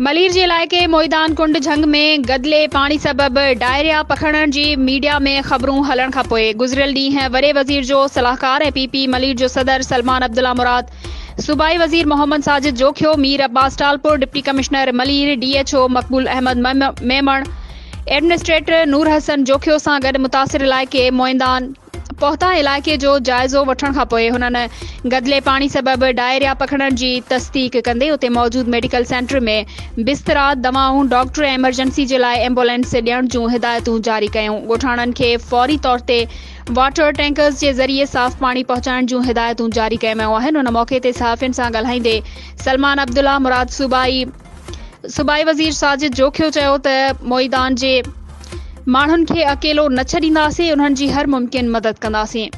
मलीर जे इलाइक़े मोईदान कुंड झंग में गदिले पाणी सबब डायरिया पखड़ण जी मीडिया में ख़बरूं हलण खां पोइ गुज़िरियल ॾींहुं वॾे वज़ीर जो सलाहकार ऐं पीपी मलीर जो सदर सलमान अब्दुल्ला मुराद, सूबाई वज़ीर Mohammad Sajid Jokhio, Mir Abbas Talpur, deputy commissioner Malir DHO Maqbool Ahmed Memon, administrator Noor Hassan Jokhio सां गॾु मुतासिर इलाइक़े मोईदान पहुता इलाइक़े जो जाइज़ो वठण खां पोइ हुननि गदिले पाणी सबब डायरिया पखड़ण जी तस्दीक कंदे उते मौजूद मेडिकल सेंटर में बिस्तरा, दवाऊं, डॉक्टर ऐं एमरजेंसी जे लाइ एम्बुलेंस ॾियण जूं हिदायतूं जारी कयूं। ॻोठाणनि खे फौरी तौर ते वाटर टैंकर्स जे ज़रिए साफ़ पाणी पहुचाइण जूं हिदायतूं जारी कयूं वियूं आहिनि। उन मौक़े ते सहाफ़ियुनि सां ॻाल्हाईंदे सलमान अब्दुल्ला मुराद सूबाई वज़ीर साजिद जोखियो चयो त मोईदान जे माण्हुनि खे अकेलो न छॾींदासीं, उन्हनि जी हर मुमकिन मदद कंदासीं।